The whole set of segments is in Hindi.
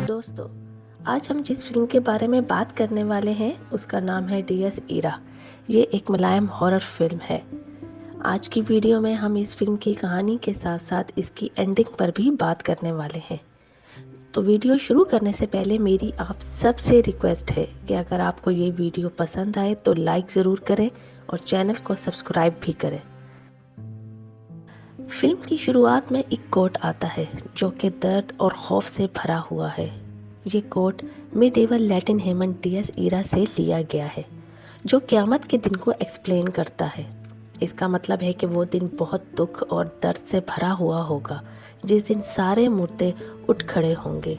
दोस्तों, आज हम जिस फिल्म के बारे में बात करने वाले हैं उसका नाम है डियस ईरा। ये एक मलयालम हॉरर फिल्म है। आज की वीडियो में हम इस फिल्म की कहानी के साथ साथ इसकी एंडिंग पर भी बात करने वाले हैं। तो वीडियो शुरू करने से पहले मेरी आप सबसे रिक्वेस्ट है कि अगर आपको ये वीडियो पसंद आए तो लाइक ज़रूर करें और चैनल को सब्सक्राइब भी करें। फिल्म की शुरुआत में एक कोट आता है जो कि दर्द और खौफ से भरा हुआ है। ये कोट मिडेवल लैटिन हेमन डियस ईरा से लिया गया है, जो क़यामत के दिन को एक्सप्लेन करता है। इसका मतलब है कि वो दिन बहुत दुख और दर्द से भरा हुआ होगा, जिस दिन सारे मुर्दे उठ खड़े होंगे।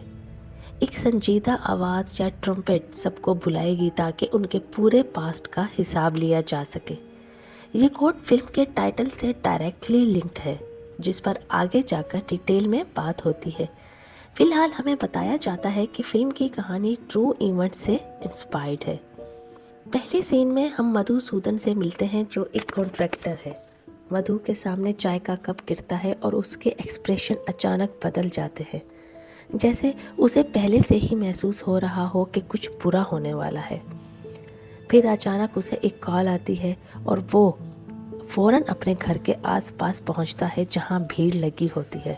एक संजीदा आवाज़ या ट्रम्पेट सबको बुलाएगी ताकि उनके पूरे पास्ट का हिसाब लिया जा सके। ये कोट फिल्म के टाइटल से डायरेक्टली लिंक्ड है, जिस पर आगे जाकर डिटेल में बात होती है। फिलहाल हमें बताया जाता है कि फिल्म की कहानी ट्रू इवेंट से इंस्पायर्ड है। पहले सीन में हम मधुसूदन से मिलते हैं, जो एक कॉन्ट्रैक्टर है। मधु के सामने चाय का कप गिरता है और उसके एक्सप्रेशन अचानक बदल जाते हैं, जैसे उसे पहले से ही महसूस हो रहा हो कि कुछ बुरा होने वाला है। फिर अचानक उसे एक कॉल आती है और वो फ़ौरन अपने घर के आसपास पहुंचता है जहां भीड़ लगी होती है।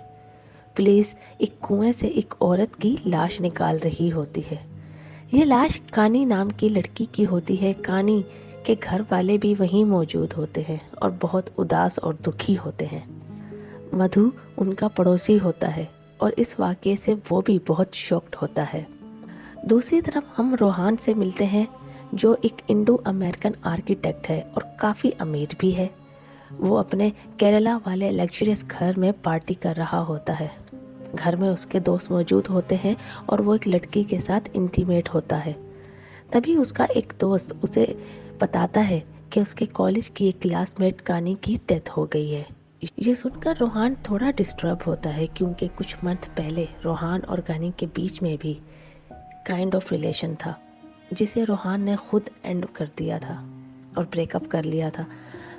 पुलिस एक कुएं से एक औरत की लाश निकाल रही होती है। ये लाश कानी नाम की लड़की की होती है। कानी के घर वाले भी वहीं मौजूद होते हैं और बहुत उदास और दुखी होते हैं। मधु उनका पड़ोसी होता है और इस वाक़ये से वो भी बहुत शॉक्ड होता है। दूसरी तरफ हम रोहान से मिलते हैं, जो एक इंडो अमेरिकन आर्किटेक्ट है और काफ़ी अमीर भी है। वो अपने केरला वाले लग्जरियस घर में पार्टी कर रहा होता है। घर में उसके दोस्त मौजूद होते हैं और वो एक लड़की के साथ इंटीमेट होता है। तभी उसका एक दोस्त उसे बताता है कि उसके कॉलेज की एक क्लासमेट कानी की डेथ हो गई है। ये सुनकर रोहान थोड़ा डिस्टर्ब होता है, क्योंकि कुछ मंथ पहले रोहान और कानी के बीच में भी काइंड ऑफ रिलेशन था, जिसे रोहान ने खुद एंड कर दिया था और ब्रेकअप कर लिया था।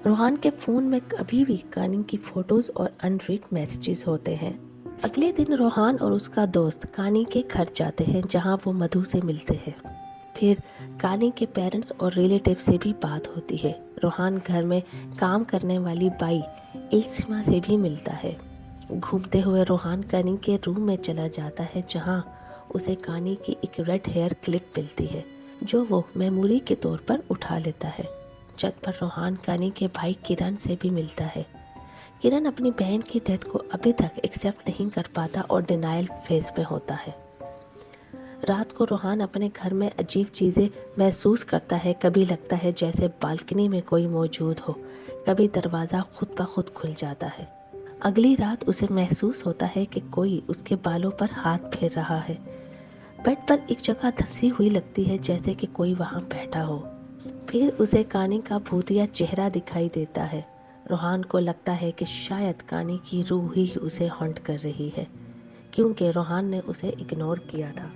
रोहान के फ़ोन में अभी भी कानी की फ़ोटोज़ और अनरीड मैसेजेस होते हैं। अगले दिन रोहान और उसका दोस्त कानी के घर जाते हैं, जहां वो मधु से मिलते हैं। फिर कानी के पेरेंट्स और रिलेटिव से भी बात होती है। रोहान घर में काम करने वाली बाई इल्सिमा से भी मिलता है। घूमते हुए रोहान कानी के रूम में चला जाता है, जहां उसे कानी की एक रेड हेयर क्लिप मिलती है, जो वो मेमोरी के तौर पर उठा लेता है। छत पर रोहान कानी के भाई किरण से भी मिलता है। किरण अपनी बहन की डेथ को अभी तक एक्सेप्ट नहीं कर पाता और डिनायल फेज में होता है। रात को रोहान अपने घर में अजीब चीज़ें महसूस करता है। कभी लगता है जैसे बालकनी में कोई मौजूद हो, कभी दरवाज़ा खुद ब खुद खुल जाता है। अगली रात उसे महसूस होता है कि कोई उसके बालों पर हाथ फेर रहा है। बेड पर एक जगह धंसी हुई लगती है, जैसे कि कोई वहाँ बैठा हो। फिर उसे कानी का भूतिया चेहरा दिखाई देता है। रोहान को लगता है कि शायद कानी की रूह ही उसे हॉन्ट कर रही है, क्योंकि रोहान ने उसे इग्नोर किया था।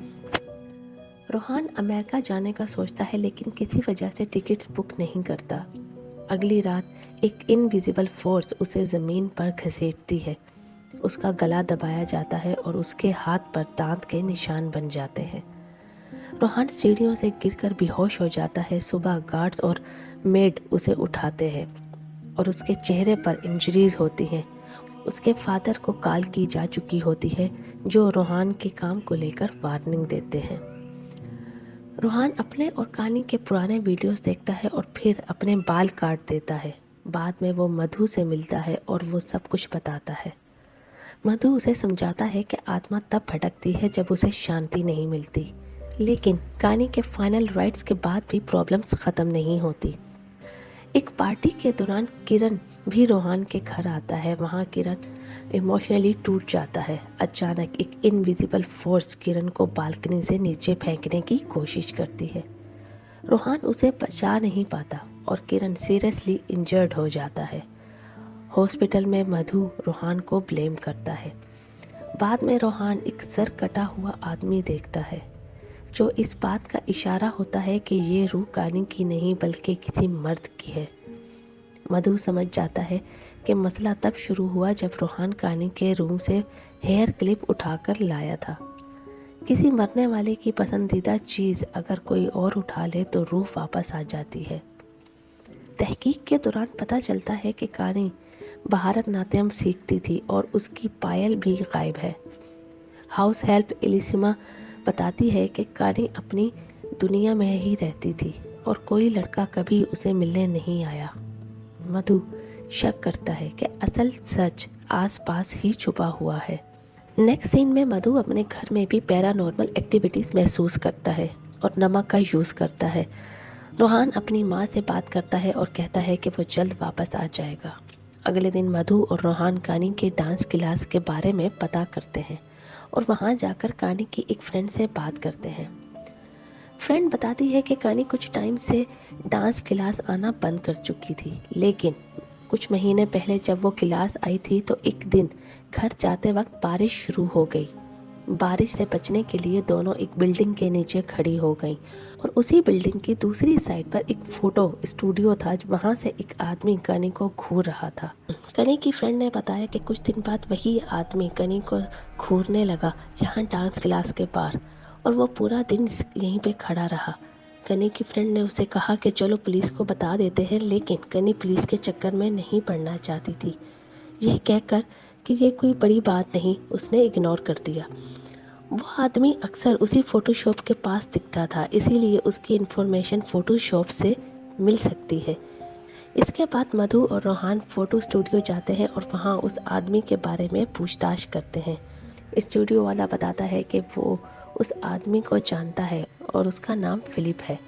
रोहान अमेरिका जाने का सोचता है, लेकिन किसी वजह से टिकट्स बुक नहीं करता। अगली रात एक इनविजिबल फोर्स उसे ज़मीन पर घसीटती है। उसका गला दबाया जाता है और उसके हाथ पर दांत के निशान बन जाते हैं। रोहान सीढ़ियों से गिरकर बेहोश हो जाता है। सुबह गार्ड्स और मेड उसे उठाते हैं और उसके चेहरे पर इंजरीज होती हैं। उसके फादर को कॉल की जा चुकी होती है, जो रोहान के काम को लेकर वार्निंग देते हैं। रोहान अपने और कानी के पुराने वीडियोस देखता है और फिर अपने बाल काट देता है। बाद में वो मधु से मिलता है और वो सब कुछ बताता है। मधु उसे समझाता है कि आत्मा तब भटकती है जब उसे शांति नहीं मिलती, लेकिन कानी के फाइनल राइट्स के बाद भी प्रॉब्लम्स ख़त्म नहीं होती। एक पार्टी के दौरान किरण भी रोहान के घर आता है। वहाँ किरण इमोशनली टूट जाता है। अचानक एक इनविजिबल फोर्स किरण को बालकनी से नीचे फेंकने की कोशिश करती है। रोहान उसे बचा नहीं पाता और किरण सीरियसली इंजर्ड हो जाता है। हॉस्पिटल में मधु रोहान को ब्लेम करता है। बाद में रोहान एक सर कटा हुआ आदमी देखता है, जो इस बात का इशारा होता है कि ये रूह कानी की नहीं बल्कि किसी मर्द की है। मधु समझ जाता है कि मसला तब शुरू हुआ जब रोहान कानी के रूम से हेयर क्लिप उठाकर लाया था। किसी मरने वाले की पसंदीदा चीज़ अगर कोई और उठा ले तो रूह वापस आ जाती है। तहकीक के दौरान पता चलता है कि कानी भारतनाट्यम सीखती थी और उसकी पायल भी गायब है। हाउस हेल्प एलिसिमा बताती है कि कानी अपनी दुनिया में ही रहती थी और कोई लड़का कभी उसे मिलने नहीं आया। मधु शक करता है कि असल सच आसपास ही छुपा हुआ है। नेक्स्ट सीन में मधु अपने घर में भी पैरानॉर्मल एक्टिविटीज़ महसूस करता है और नमक का यूज़ करता है। रोहान अपनी माँ से बात करता है और कहता है कि वो जल्द वापस आ जाएगा। अगले दिन मधु और रोहान कानी के डांस क्लास के बारे में पता करते हैं और वहाँ जाकर कानी की एक फ्रेंड से बात करते हैं। फ्रेंड बताती है कि कानी कुछ टाइम से डांस क्लास आना बंद कर चुकी थी, लेकिन कुछ महीने पहले जब वो क्लास आई थी तो एक दिन घर जाते वक्त बारिश शुरू हो गई। बारिश से बचने के लिए दोनों एक बिल्डिंग के नीचे खड़ी हो गईं और उसी बिल्डिंग की दूसरी साइड पर एक फ़ोटो स्टूडियो था, वहाँ से एक आदमी कनी को घूर रहा था। कनी की फ्रेंड ने बताया कि कुछ दिन बाद वही आदमी कनी को घूरने लगा यहाँ डांस क्लास के बाहर, और वो पूरा दिन यहीं पे खड़ा रहा। कनी की फ्रेंड ने उसे कहा कि चलो पुलिस को बता देते हैं, लेकिन कनी पुलिस के चक्कर में नहीं पड़ना चाहती थी। यह कहकर कि ये कोई बड़ी बात नहीं, उसने इग्नोर कर दिया। वो आदमी अक्सर उसी फ़ोटोशॉप के पास दिखता था, इसीलिए उसकी इन्फॉर्मेशन फ़ोटोशॉप से मिल सकती है। इसके बाद मधु और रोहान फ़ोटो स्टूडियो जाते हैं और वहाँ उस आदमी के बारे में पूछताछ करते हैं। स्टूडियो वाला बताता है कि वो उस आदमी को जानता है और उसका नाम फिलिप है।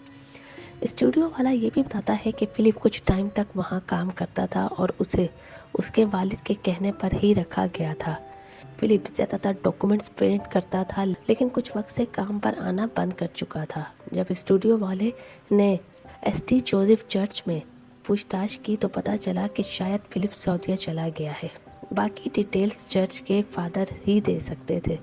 स्टूडियो वाला ये भी बताता है कि फिलिप कुछ टाइम तक वहाँ काम करता था और उसे उसके वालिद के कहने पर ही रखा गया था। फिलिप ज़्यादातर डॉक्यूमेंट्स प्रिंट करता था, लेकिन कुछ वक्त से काम पर आना बंद कर चुका था। जब स्टूडियो वाले ने एसटी जोसेफ चर्च में पूछताछ की तो पता चला कि शायद फिलिप सऊदीया चला गया है। बाकी डिटेल्स चर्च के फादर ही दे सकते थे।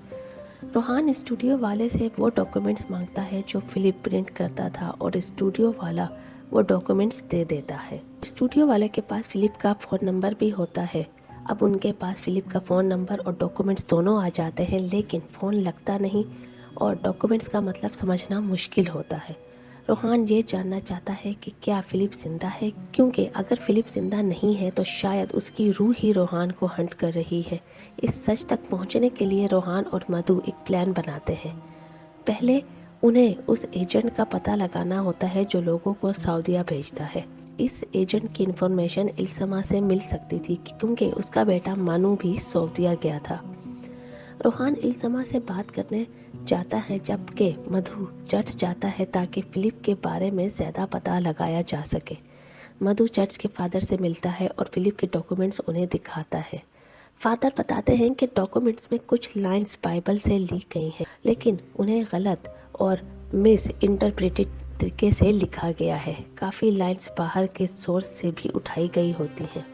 रोहान स्टूडियो वाले से वो डॉक्यूमेंट्स मांगता है जो फिलिप प्रिंट करता था और स्टूडियो वाला वो डॉक्यूमेंट्स दे देता है। स्टूडियो वाले के पास फिलिप का फ़ोन नंबर भी होता है। अब उनके पास फिलिप का फ़ोन नंबर और डॉक्यूमेंट्स दोनों आ जाते हैं, लेकिन फ़ोन लगता नहीं और डॉक्यूमेंट्स का मतलब समझना मुश्किल होता है। रोहान ये जानना चाहता है कि क्या फिलिप ज़िंदा है, क्योंकि अगर फिलिप ज़िंदा नहीं है तो शायद उसकी रूह ही रोहान को हंट कर रही है। इस सच तक पहुंचने के लिए रोहान और मधु एक प्लान बनाते हैं। पहले उन्हें उस एजेंट का पता लगाना होता है जो लोगों को सऊदीया भेजता है। इस एजेंट की इन्फॉर्मेशन इल्समा से मिल सकती थी क्योंकि उसका बेटा मानू भी सऊदीया गया था। रोहान इल्समा से बात करने जाता है जबकि मधु चर्च जाता है ताकि फिलिप के बारे में ज़्यादा पता लगाया जा सके। मधु चर्च के फादर से मिलता है और फिलिप के डॉक्यूमेंट्स उन्हें दिखाता है। फादर बताते हैं कि डॉक्यूमेंट्स में कुछ लाइंस बाइबल से ली गई हैं, लेकिन उन्हें गलत और मिस इंटरप्रेटेड तरीके से लिखा गया है। काफ़ी लाइंस बाहर के सोर्स से भी उठाई गई होती हैं।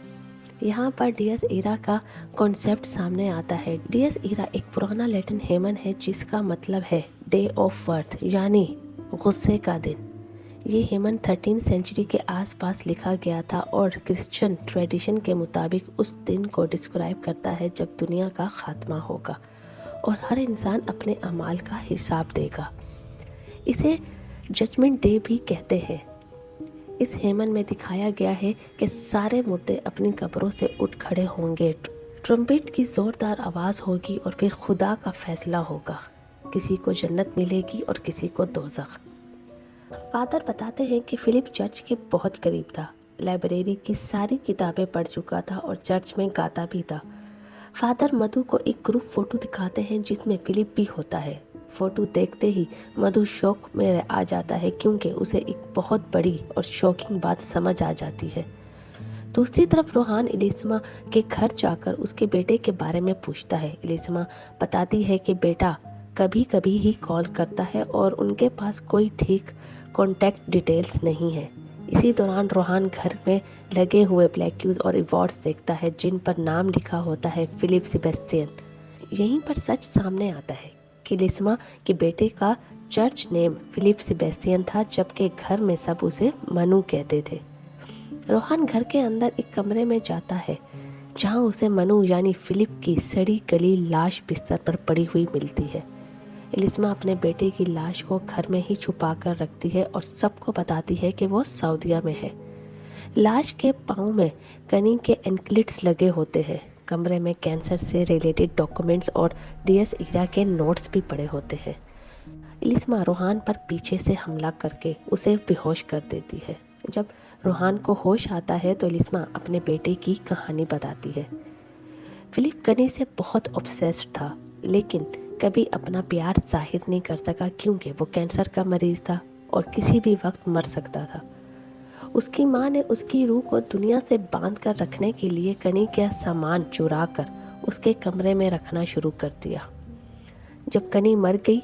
यहाँ पर डियस इरा का कॉन्सेप्ट सामने आता है। डियस इरा एक पुराना लैटिन हेमन है जिसका मतलब है डे ऑफ वर्थ, यानी गुस्से का दिन। ये हेमन 13वीं सेंचुरी के आसपास लिखा गया था और क्रिश्चियन ट्रेडिशन के मुताबिक उस दिन को डिस्क्राइब करता है जब दुनिया का खात्मा होगा और हर इंसान अपने अमाल का हिसाब देगा। इसे जजमेंट डे भी कहते हैं। इस हेमन में दिखाया गया है कि सारे मुर्दे अपनी कब्रों से उठ खड़े होंगे, ट्रम्पेट की ज़ोरदार आवाज़ होगी और फिर खुदा का फैसला होगा। किसी को जन्नत मिलेगी और किसी को दोज़ख। फादर बताते हैं कि फिलिप चर्च के बहुत करीब था, लाइब्रेरी की सारी किताबें पढ़ चुका था और चर्च में गाता भी था। फादर मधु को एक ग्रुप फ़ोटो दिखाते हैं जिसमें फिलिप भी होता है। फ़ोटो देखते ही मधु शौक में आ जाता है क्योंकि उसे एक बहुत बड़ी और शॉकिंग बात समझ आ जाती है। दूसरी तरफ रोहान इलिस्मा के घर जाकर उसके बेटे के बारे में पूछता है। इलिस्मा बताती है कि बेटा कभी कभी ही कॉल करता है और उनके पास कोई ठीक कॉन्टैक्ट डिटेल्स नहीं है। इसी दौरान रोहान घर में लगे हुए ब्लैक्यूज और अवार्ड्स देखता है जिन पर नाम लिखा होता है फिलिप सेबेस्टियन। यहीं पर सच सामने आता है कि इलिस्मा के बेटे का चर्च नेम फिलिप सेबेस्टियन था, जबकि घर में सब उसे मनु कहते थे। रोहान घर के अंदर एक कमरे में जाता है जहां उसे मनु यानी फिलिप की सड़ी गली लाश बिस्तर पर पड़ी हुई मिलती है। इलिस्मा अपने बेटे की लाश को घर में ही छुपा कर रखती है और सबको बताती है कि वो सऊदीया में है। लाश के पाँव में कनी के एंकलेट्स लगे होते हैं। कमरे में कैंसर से रिलेटेड डॉक्यूमेंट्स और डीएस ईरा के नोट्स भी पड़े होते हैं। इलिस्मा रोहान पर पीछे से हमला करके उसे बेहोश कर देती है। जब रोहान को होश आता है तो इलिस्मा अपने बेटे की कहानी बताती है। फिलिप कनी से बहुत ऑब्सेस्ड था, लेकिन कभी अपना प्यार जाहिर नहीं कर सका क्योंकि वो कैंसर का मरीज था और किसी भी वक्त मर सकता था। उसकी माँ ने उसकी रूह को दुनिया से बांध कर रखने के लिए कनी का सामान चुरा कर उसके कमरे में रखना शुरू कर दिया। जब कनी मर गई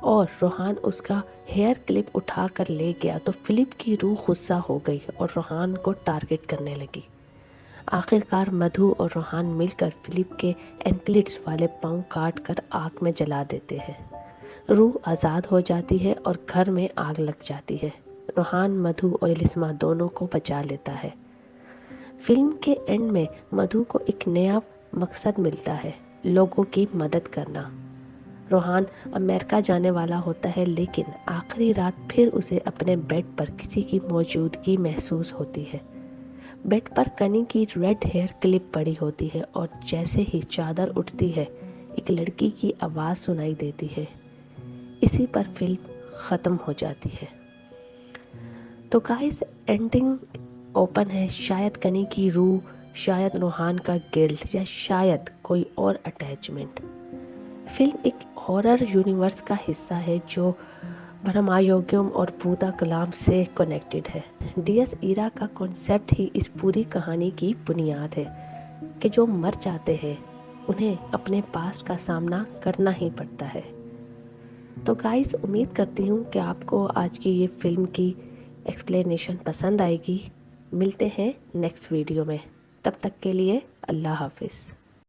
और रोहान उसका हेयर क्लिप उठा कर ले गया तो फिलिप की रूह गुस्सा हो गई और रोहान को टारगेट करने लगी। आखिरकार मधु और रोहान मिलकर फिलिप के एंकलेट्स वाले पाँव काट कर आग में जला देते हैं। रूह आज़ाद हो जाती है और घर में आग लग जाती है। रोहान, मधु और इलिस्मा दोनों को बचा लेता है। फिल्म के एंड में मधु को एक नया मकसद मिलता है, लोगों की मदद करना। रोहान अमेरिका जाने वाला होता है, लेकिन आखिरी रात फिर उसे अपने बेड पर किसी की मौजूदगी महसूस होती है। बेड पर कनी की रेड हेयर क्लिप पड़ी होती है और जैसे ही चादर उठती है एक लड़की की आवाज़ सुनाई देती है। इसी पर फिल्म ख़त्म हो जाती है। तो गाइस, एंडिंग ओपन है। शायद कनी की रूह, शायद रोहान का गिल्ट, या शायद कोई और अटैचमेंट। फिल्म एक हॉरर यूनिवर्स का हिस्सा है जो ब्रह्मयुगम और भूता कलाम से कनेक्टेड है। डीएस ईरा का कॉन्सेप्ट ही इस पूरी कहानी की बुनियाद है कि जो मर जाते हैं उन्हें अपने पास्ट का सामना करना ही पड़ता है। तो गाइस, उम्मीद करती हूँ कि आपको आज की ये फिल्म की एक्सप्लेनेशन पसंद आएगी। मिलते हैं नेक्स्ट वीडियो में, तब तक के लिए अल्लाह हाफिज़।